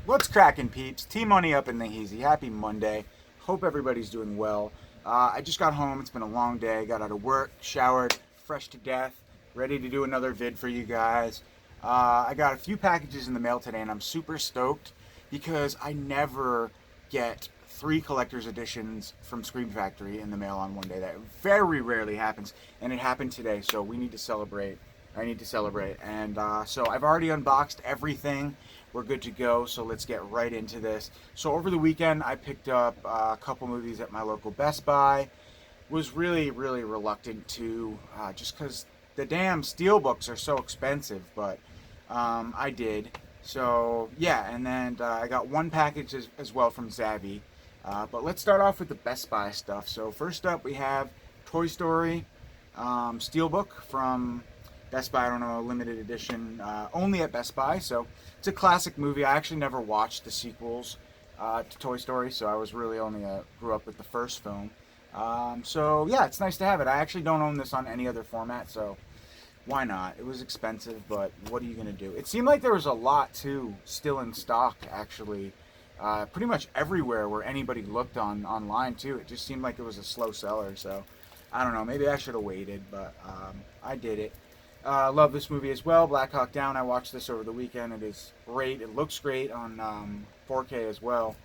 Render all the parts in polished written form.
What's cracking, peeps? T-Money up in the Heezy. Happy Monday. Hope everybody's doing well. I just got home. It's been a long day. Got out of work, showered, fresh to death, ready to do another vid for you guys. I got a few packages in the mail today, and I'm super stoked because I never get 3 collector's editions from Scream Factory in the mail on one day. That very rarely happens, and it happened today, so we need to celebrate. I need to celebrate. And so I've already unboxed everything. We're good to go, so let's get right into this. So over the weekend, I picked up a couple movies at my local Best Buy. Was really, really reluctant to, just because the damn steelbooks are so expensive, but I did. So yeah, and then I got one package as well from Zavvi. But let's start off with the Best Buy stuff. So first up, we have Toy Story steelbook from Best Buy. I don't know, a limited edition, only at Best Buy. So it's a classic movie. I actually never watched the sequels to Toy Story, so I was really only grew up with the first film. So yeah, it's nice to have it. I actually don't own this on any other format, so why not? It was expensive, but what are you gonna do? It seemed like there was a lot too still in stock, actually. Pretty much everywhere where anybody looked online too. It just seemed like it was a slow seller. So I don't know. Maybe I should have waited, but I did it. Love this movie as well. Black Hawk Down. I watched this over the weekend. It is great. It looks great on 4K as well.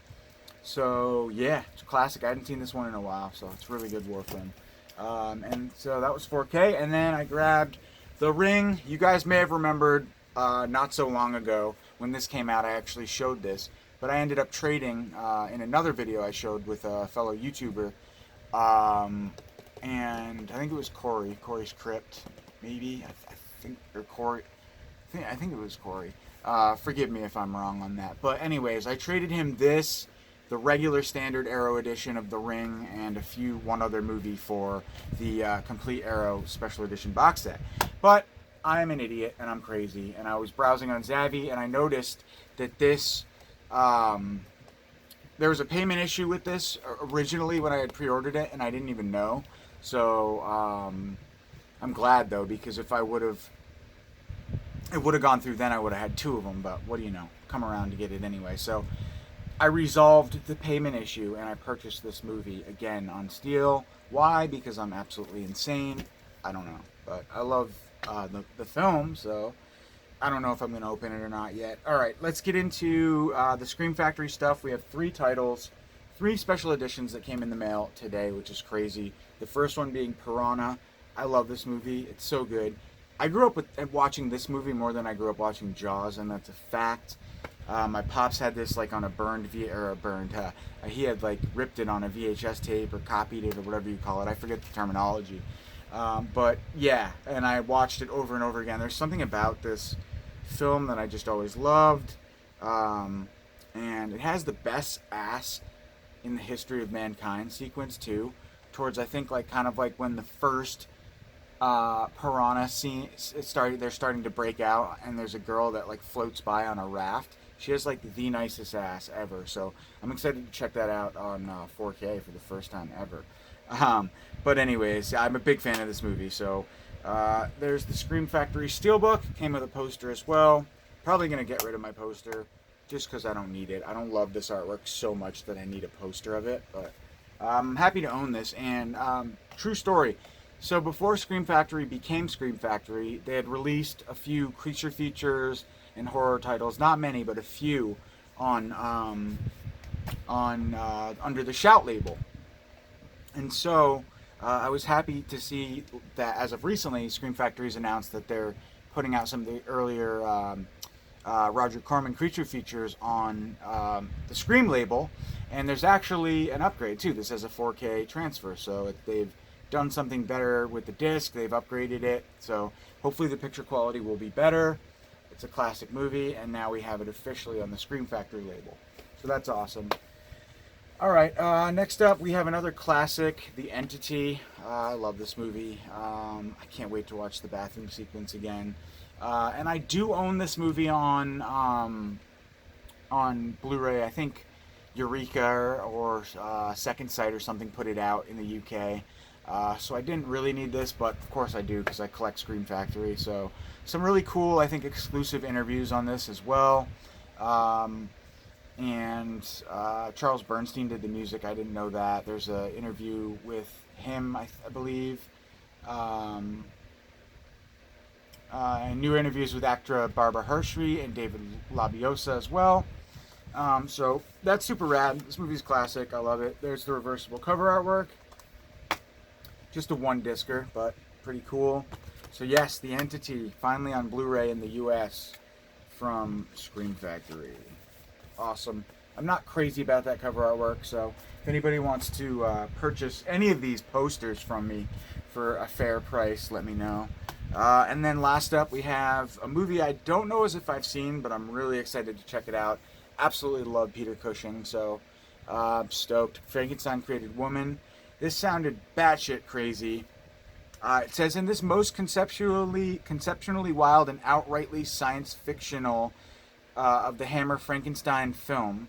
So yeah, it's a classic. I hadn't seen this one in a while, so it's really good war film. And so that was 4K. And then I grabbed The Ring. You guys may have remembered not so long ago when this came out. I actually showed this, but I ended up trading in another video I showed with a fellow YouTuber, and I think it was Corey's Crypt, maybe. I think, or Corey. I think it was Corey. Forgive me if I'm wrong on that. But anyways, I traded him this, the regular standard Arrow edition of The Ring, and one other movie for the complete Arrow special edition box set. But I'm an idiot and I'm crazy, and I was browsing on Zavvi and I noticed that this there was a payment issue with this originally when I had pre-ordered it, and I didn't even know. So I'm glad though, because if it would have gone through, then I would have had 2 of them. But what do you know? Come around to get it anyway. So I resolved the payment issue and I purchased this movie again on Steel. Why? Because I'm absolutely insane. I don't know, but I love the film, so I don't know if I'm going to open it or not yet. All right, let's get into the Scream Factory stuff. We have 3 titles, 3 special editions that came in the mail today, which is crazy. The first one being Piranha. I love this movie. It's so good. I grew up watching this movie more than I grew up watching Jaws, and that's a fact. My pops had this like on a he had like ripped it on a VHS tape or copied it or whatever you call it. I forget the terminology. But yeah, and I watched it over and over again. There's something about this film that I just always loved. And it has the best ass in the history of mankind sequence too. Towards, I think, like kind of like when the first piranha scene they're starting to break out, and there's a girl that like floats by on a raft. She has like the nicest ass ever. So I'm excited to check that out on 4K for the first time ever. But anyways, I'm a big fan of this movie. So there's the Scream Factory Steelbook. Came with a poster as well. Probably going to get rid of my poster just because I don't need it. I don't love this artwork so much that I need a poster of it. But I'm happy to own this. And true story. So before Scream Factory became Scream Factory, they had released a few creature features and horror titles. Not many, but a few on under the Shout label. And so I was happy to see that as of recently, Scream Factory's announced that they're putting out some of the earlier Roger Corman creature features on the Scream label. And there's actually an upgrade too. This has a 4K transfer, so they've done something better with the disc. They've upgraded it, so hopefully the picture quality will be better. It's a classic movie, and now we have it officially on the Scream Factory label. So that's awesome. All right, next up we have another classic, The Entity. I love this movie. I can't wait to watch the bathroom sequence again. And I do own this movie on Blu-ray. I think Eureka or Second Sight or something put it out in the UK. So I didn't really need this, but of course I do because I collect Scream Factory. So some really cool, I think, exclusive interviews on this as well. and Charles Bernstein did the music. I didn't know that. There's an interview with him, I believe. Um, and new interviews with actor Barbara Hershey and David Labiosa as well. So that's super rad. This movie's classic. I love it. There's the reversible cover artwork. Just a one discer, but pretty cool. So yes, The Entity finally on Blu-ray in the US from Scream Factory. Awesome. I'm not crazy about that cover artwork, so if anybody wants to purchase any of these posters from me for a fair price, let me know. And then last up, we have a movie I don't know as if I've seen, but I'm really excited to check it out. Absolutely love Peter Cushing, so stoked. Frankenstein Created Woman. This sounded batshit crazy. It says, in this most conceptually wild and outrightly science fictional of the Hammer Frankenstein film,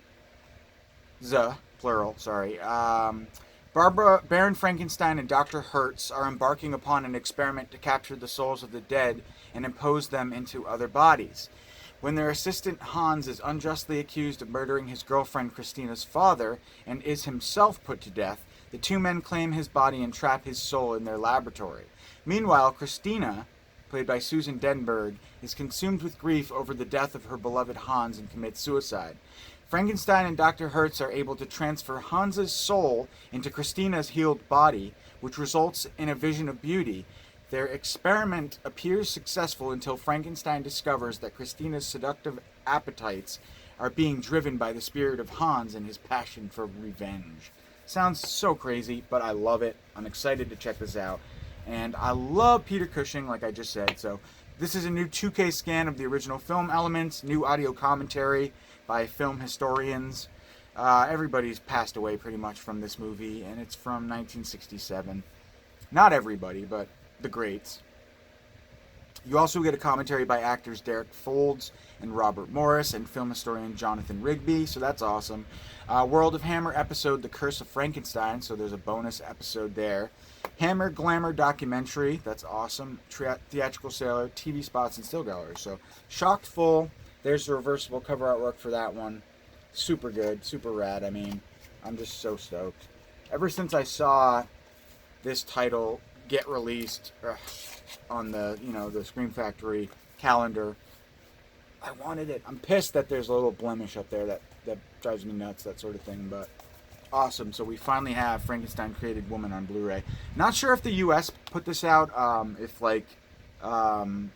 plural, sorry, Baron Frankenstein and Dr. Hertz are embarking upon an experiment to capture the souls of the dead and impose them into other bodies. When their assistant Hans is unjustly accused of murdering his girlfriend Christina's father and is himself put to death, the two men claim his body and trap his soul in their laboratory. Meanwhile, Christina, played by Susan Denberg, is consumed with grief over the death of her beloved Hans and commits suicide. Frankenstein and Dr. Hertz are able to transfer Hans's soul into Christina's healed body, which results in a vision of beauty. Their experiment appears successful until Frankenstein discovers that Christina's seductive appetites are being driven by the spirit of Hans and his passion for revenge. Sounds so crazy, but I love it. I'm excited to check this out. And I love Peter Cushing, like I just said. So this is a new 2K scan of the original film elements, new audio commentary by film historians. Everybody's passed away pretty much from this movie, and it's from 1967. Not everybody, but the greats. You also get a commentary by actors Derek Folds and Robert Morris and film historian Jonathan Rigby, so that's awesome. World of Hammer episode The Curse of Frankenstein, so there's a bonus episode there. Hammer Glamour documentary, that's awesome. Theatrical trailer, TV spots, and still galleries. So chock full. There's the reversible cover artwork for that one. Super good, super rad. I mean, I'm just so stoked. Ever since I saw this title get released on the the Scream Factory calendar, I wanted it. I'm pissed that there's a little blemish up there that drives me nuts, that sort of thing, but awesome. So we finally have Frankenstein Created Woman on Blu-ray. Not sure if the US put this out, if like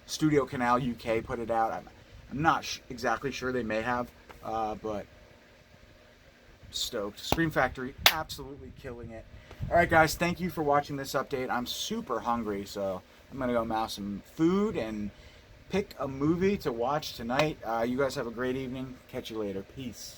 Studio Canal UK put it out. I'm not exactly sure. They may have, but stoked. Scream Factory absolutely killing it. Alright guys, thank you for watching this update. I'm super hungry, so I'm going to go mouse some food and pick a movie to watch tonight. You guys have a great evening. Catch you later. Peace.